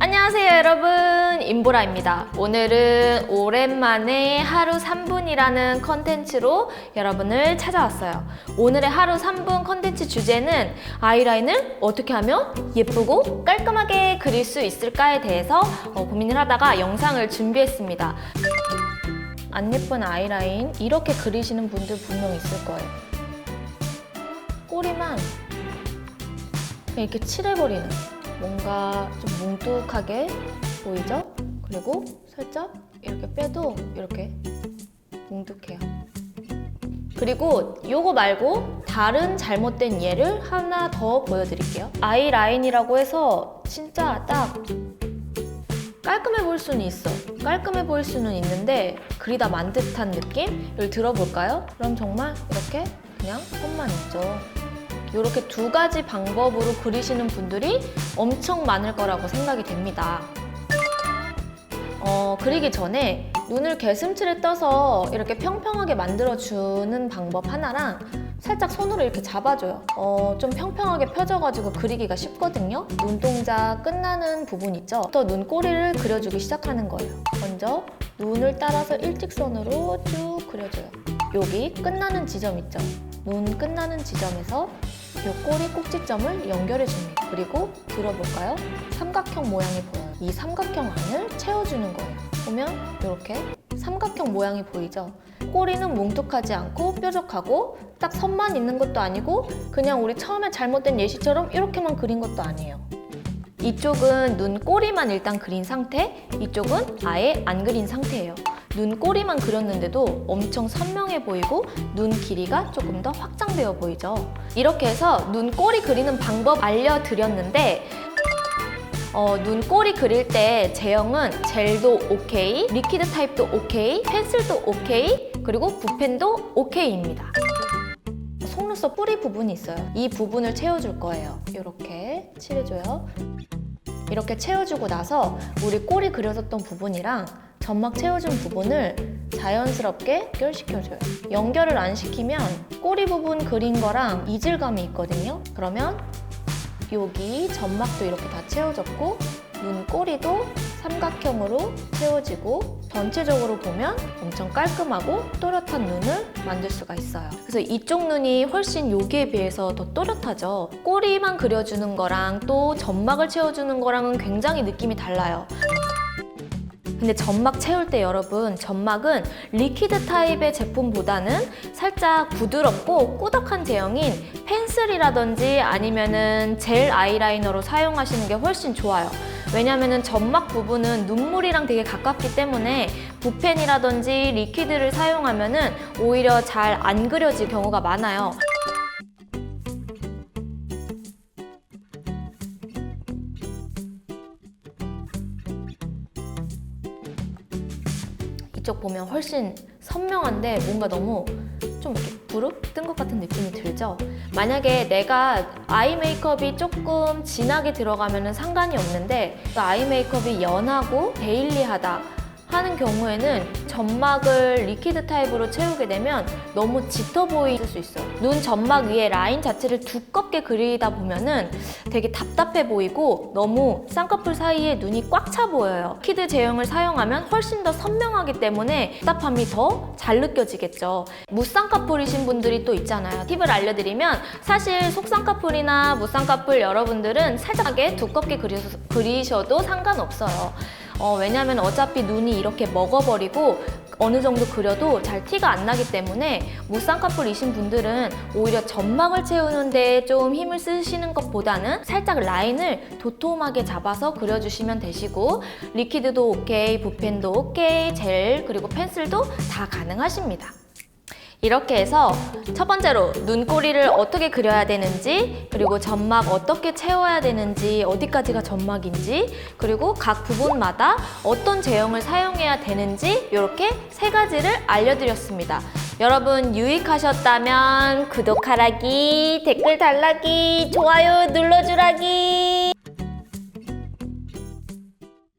안녕하세요 여러분, 임보라입니다. 오늘은 오랜만에 하루 3분이라는 컨텐츠로 여러분을 찾아왔어요. 오늘의 하루 3분 컨텐츠 주제는 아이라인을 어떻게 하면 예쁘고 깔끔하게 그릴 수 있을까에 대해서 고민을 하다가 영상을 준비했습니다. 안 예쁜 아이라인 이렇게 그리시는 분들 분명 있을 거예요. 꼬리만 이렇게 칠해버리는, 뭔가 좀 뭉툭하게 보이죠? 그리고 살짝 이렇게 빼도 이렇게 뭉툭해요. 그리고 요거 말고 다른 잘못된 예를 하나 더 보여드릴게요. 아이라인이라고 해서 진짜 딱 깔끔해 보일 수는 있어. 깔끔해 보일 수는 있는데 그리다 만 듯한 느낌을 들어볼까요? 그럼 정말 이렇게 그냥 선만 있죠. 이렇게 두 가지 방법으로 그리시는 분들이 엄청 많을 거라고 생각이 됩니다. 그리기 전에 눈을 개슴츠레 떠서 이렇게 평평하게 만들어주는 방법 하나랑 살짝 손으로 이렇게 잡아줘요. 좀 평평하게 펴져가지고 그리기가 쉽거든요. 눈동자 끝나는 부분 있죠? 또 눈꼬리를 그려주기 시작하는 거예요. 먼저 눈을 따라서 일직선으로 쭉 그려줘요. 여기 끝나는 지점 있죠? 눈 끝나는 지점에서 이 꼬리 꼭지점을 연결해 줍니다. 그리고 들어볼까요? 삼각형 모양이 보여요. 이 삼각형 안을 채워주는 거예요. 보면 이렇게 삼각형 모양이 보이죠? 꼬리는 뭉툭하지 않고 뾰족하고 딱 선만 있는 것도 아니고 그냥 우리 처음에 잘못된 예시처럼 이렇게만 그린 것도 아니에요. 이쪽은 눈꼬리만 일단 그린 상태, 이쪽은 아예 안 그린 상태예요. 눈꼬리만 그렸는데도 엄청 선명해 보이고 눈 길이가 조금 더 확장되어 보이죠. 이렇게 해서 눈꼬리 그리는 방법 알려드렸는데 눈꼬리 그릴 때 제형은 젤도 오케이, 리퀴드 타입도 오케이, 펜슬도 오케이, 그리고 붓펜도 오케이입니다. 속눈썹 뿌리 부분이 있어요. 이 부분을 채워줄 거예요. 이렇게 칠해줘요. 이렇게 채워주고 나서 우리 꼬리 그려졌던 부분이랑 점막 채워준 부분을 자연스럽게 연결시켜줘요. 연결을 안 시키면 꼬리 부분 그린 거랑 이질감이 있거든요. 그러면 여기 점막도 이렇게 다 채워졌고 눈꼬리도 삼각형으로 채워지고 전체적으로 보면 엄청 깔끔하고 또렷한 눈을 만들 수가 있어요. 그래서 이쪽 눈이 훨씬 여기에 비해서 더 또렷하죠. 꼬리만 그려주는 거랑 또 점막을 채워주는 거랑은 굉장히 느낌이 달라요. 근데 점막 채울 때 여러분, 점막은 리퀴드 타입의 제품보다는 살짝 부드럽고 꾸덕한 제형인 펜슬이라든지 아니면은 젤 아이라이너로 사용하시는 게 훨씬 좋아요. 왜냐면은 점막 부분은 눈물이랑 되게 가깝기 때문에 붓펜이라든지 리퀴드를 사용하면은 오히려 잘 안 그려질 경우가 많아요. 이쪽 보면 훨씬 선명한데 뭔가 너무 좀 이렇게 부릅 뜬 것 같은 느낌이 들죠? 만약에 내가 아이 메이크업이 조금 진하게 들어가면 상관이 없는데 아이 메이크업이 연하고 데일리하다 하는 경우에는 점막을 리퀴드 타입으로 채우게 되면 너무 짙어 보일 수 있어요. 눈 점막 위에 라인 자체를 두껍게 그리다 보면은 되게 답답해 보이고 너무 쌍꺼풀 사이에 눈이 꽉 차 보여요. 리퀴드 제형을 사용하면 훨씬 더 선명하기 때문에 답답함이 더 잘 느껴지겠죠. 무쌍꺼풀이신 분들이 또 있잖아요. 팁을 알려드리면 사실 속쌍꺼풀이나 무쌍꺼풀 여러분들은 살짝하게 두껍게 그리셔도 상관없어요. 왜냐면 어차피 눈이 이렇게 먹어버리고 어느 정도 그려도 잘 티가 안 나기 때문에 무쌍꺼풀이신 분들은 오히려 점막을 채우는데 좀 힘을 쓰시는 것보다는 살짝 라인을 도톰하게 잡아서 그려주시면 되시고 리퀴드도 오케이, 붓펜도 오케이, 젤 그리고 펜슬도 다 가능하십니다. 이렇게 해서 첫 번째로 눈꼬리를 어떻게 그려야 되는지, 그리고 점막 어떻게 채워야 되는지, 어디까지가 점막인지, 그리고 각 부분마다 어떤 제형을 사용해야 되는지 이렇게 세 가지를 알려드렸습니다. 여러분 유익하셨다면 구독하라기, 댓글 달라기, 좋아요 눌러주라기.